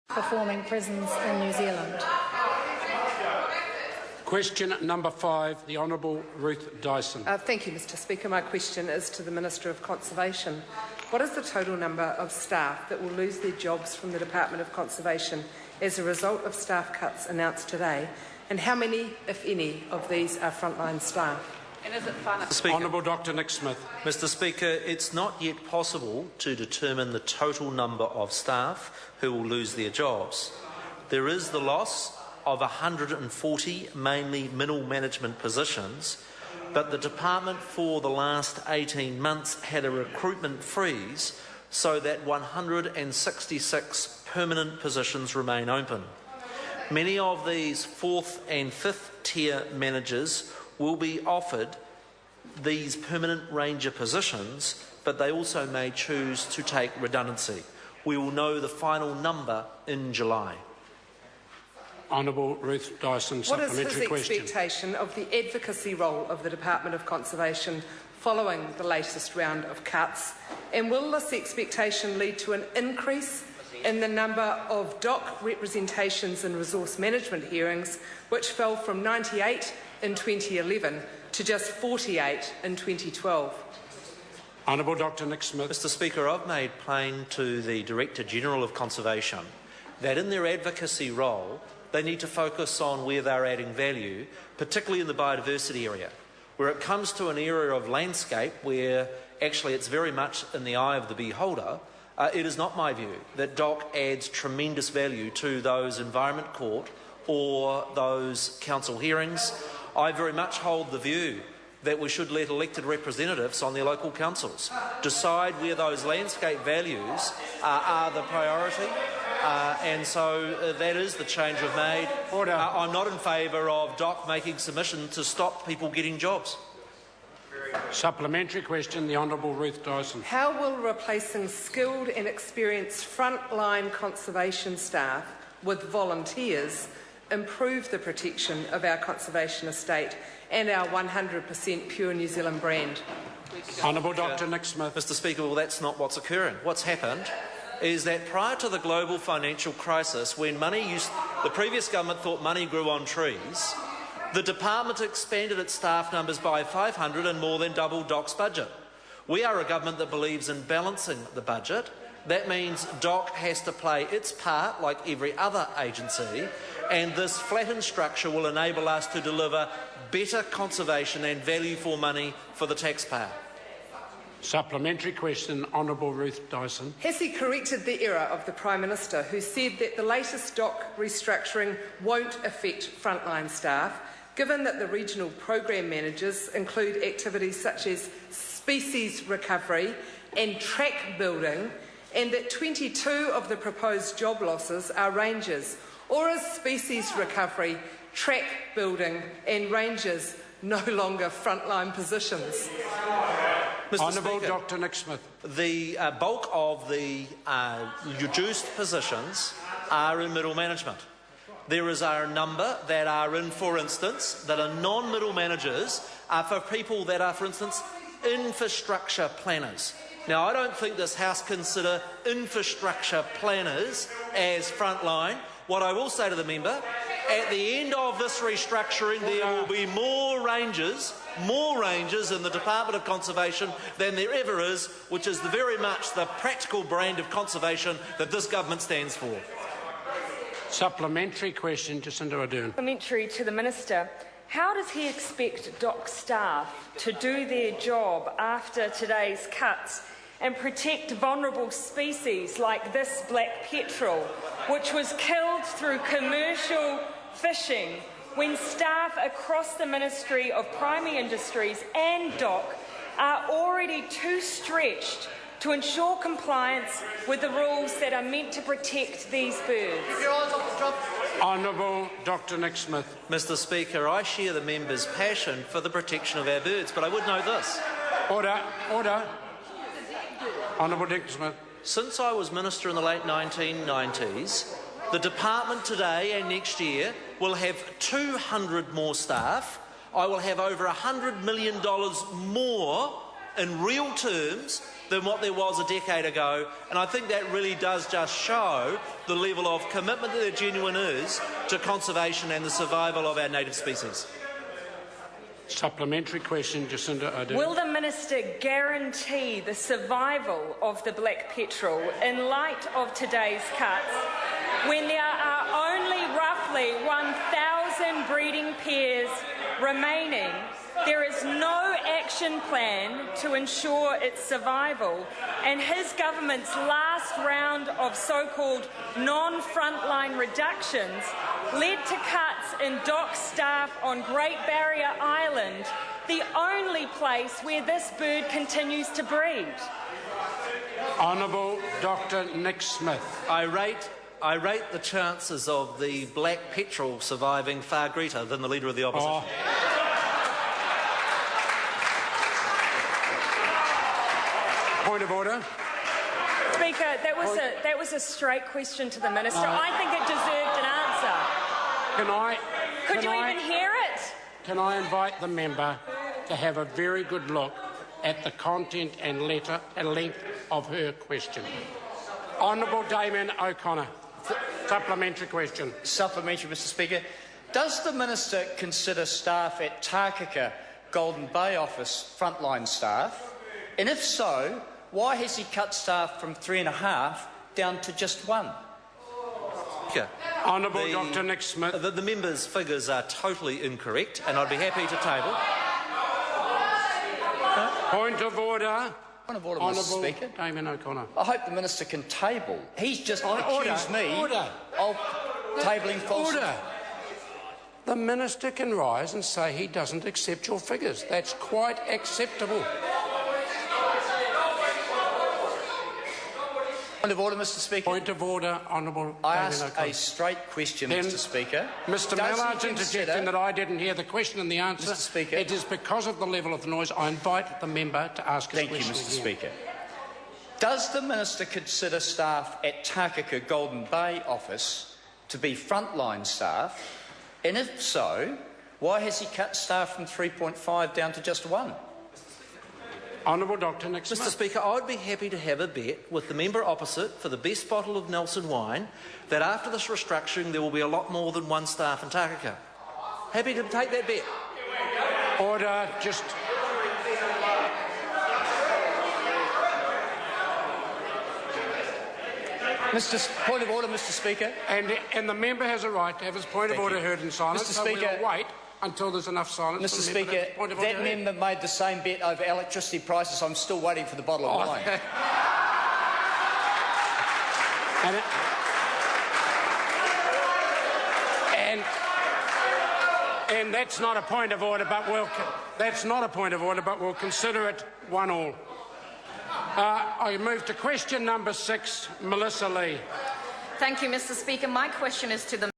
performing prisons in New Zealand. Question number 5, the Honourable Ruth Dyson. Thank you, Mr Speaker. My question is to the Minister of Conservation. What is the total number of staff that will lose their jobs from the Department of Conservation as a result of staff cuts announced today? And how many, if any, of these are frontline staff? And is it final? Honourable Dr Nick Smith. Mr Speaker, it's not yet possible to determine the total number of staff who will lose their jobs. There is the loss of 140 mainly middle management positions, but the department for the last 18 months had a recruitment freeze so that 166 permanent positions remain open. Many of these 4th and 5th tier managers will be offered these permanent ranger positions, but they also may choose to take redundancy. We will know the final number in July. Honourable Ruth Dyson, supplementary question. What is his expectation of the advocacy role of the Department of Conservation following the latest round of cuts? And will this expectation lead to an increase in the number of DOC representations in resource management hearings, which fell from 98 in 2011 to just 48 in 2012? Honourable Dr Nick Smith. Mr Speaker, I've made plain to the Director General of Conservation that in their advocacy role they need to focus on where they're adding value, particularly in the biodiversity area. Where it comes to an area of landscape where actually it's very much in the eye of the beholder, it is not my view that DOC adds tremendous value to those Environment Court or those council hearings. I very much hold the view that we should let elected representatives on their local councils decide where those landscape values are the priority. And so that is the change we've made. Order. I'm not in favour of DOC making submission to stop people getting jobs. Supplementary question, the Honourable Ruth Dyson. How will replacing skilled and experienced frontline conservation staff with volunteers improve the protection of our conservation estate and our 100% pure New Zealand brand? Honourable Dr Nick Smith. Mr Speaker, well, that's not what's occurring. What's happened is that prior to the global financial crisis, when the previous government thought money grew on trees, the department expanded its staff numbers by 500 and more than doubled DOC's budget. We are a government that believes in balancing the budget. That means DOC has to play its part like every other agency, and this flattened structure will enable us to deliver better conservation and value for money for the taxpayer. Supplementary question, Honourable Ruth Dyson. Has he corrected the error of the Prime Minister, who said that the latest DOC restructuring won't affect frontline staff, given that the regional program managers include activities such as species recovery and track building, and that 22 of the proposed job losses are rangers? Or is species recovery, track building and rangers no longer frontline positions? Mr. Honourable Speaker, Dr Nick Smith. The bulk of the reduced positions are in middle management. There is a number that are in, for instance, that are non-middle managers, for people that are, for instance, infrastructure planners. Now, I don't think this House consider infrastructure planners as frontline. What I will say to the member, at the end of this restructuring, there will be more rangers in the Department of Conservation than there ever is, which is very much the practical brand of conservation that this government stands for. Supplementary question, Jacinda Ardern. Supplementary to the Minister. How does he expect DOC staff to do their job after today's cuts and protect vulnerable species like this black petrel, which was killed through commercial fishing, when staff across the Ministry of Primary Industries and DOC are already too stretched to ensure compliance with the rules that are meant to protect these birds? Honourable Dr Nick Smith. Mr Speaker, I share the member's passion for the protection of our birds, but I would note this. Order. Order. Honourable Nick Smith. Since I was Minister in the late 1990s, the department today and next year will have 200 more staff. I will have over $100 million more in real terms than what there was a decade ago, and I think that really does just show the level of commitment that there genuinely is to conservation and the survival of our native species. Supplementary question, Jacinda Ardern. Will the Minister guarantee the survival of the black petrel in light of today's cuts, when there are only roughly 1,000 breeding pairs remaining? There is no action plan to ensure its survival, and his government's last round of so-called non-frontline reductions led to cuts in dock staff on Great Barrier Island, the only place where this bird continues to breed. Honourable Dr Nick Smith. I rate the chances of the black petrel surviving far greater than the Leader of the Opposition. Point of order. Speaker, that was a straight question to the Minister. I think it deserved an answer. Could you even hear it? Can I invite the member to have a very good look at the content and length of her question? Honourable Damien O'Connor. Supplementary question. Supplementary, Mr Speaker. Does the Minister consider staff at Takaka Golden Bay Office frontline staff? And if so, why has he cut staff from 3.5 down to just 1? Honourable Dr Nick Smith. The member's figures are totally incorrect, and I'd be happy to table. Point of order. Point of order, Mr Speaker. Damien O'Connor. I hope the Minister can table. He's just accused me of tabling false. Order. The Minister can rise and say he doesn't accept your figures. That's quite acceptable. Point of order, Mr Speaker. Point of order, Honourable I Damien asked O'Connor. a straight question, Then Mr Speaker. Mr Mallard's interjecting that I didn't hear the question and the answer. Mr Speaker. It is because of the level of the noise. I invite the member to ask his question. Thank you, Mr again. Speaker. Does the Minister consider staff at Takaka Golden Bay Office to be frontline staff? And if so, why has he cut staff from 3.5 down to just 1? Honourable Dr Nick Smith. Mr Speaker, I would be happy to have a bet with the member opposite for the best bottle of Nelson wine that after this restructuring there will be a lot more than 1 staff in Takaka. Happy to take that bet. Order. Just... Point of order, Mr Speaker. And the member has a right to have his point of order heard in silence. Mr So Speaker, we'll wait until there's enough silence. Mr Speaker, that member made the same bet over electricity prices. I'm still waiting for the bottle of wine. And that's not a point of order, but we'll consider it 1-1. I move to question number 6, Melissa Lee. Thank you, Mr Speaker. My question is to the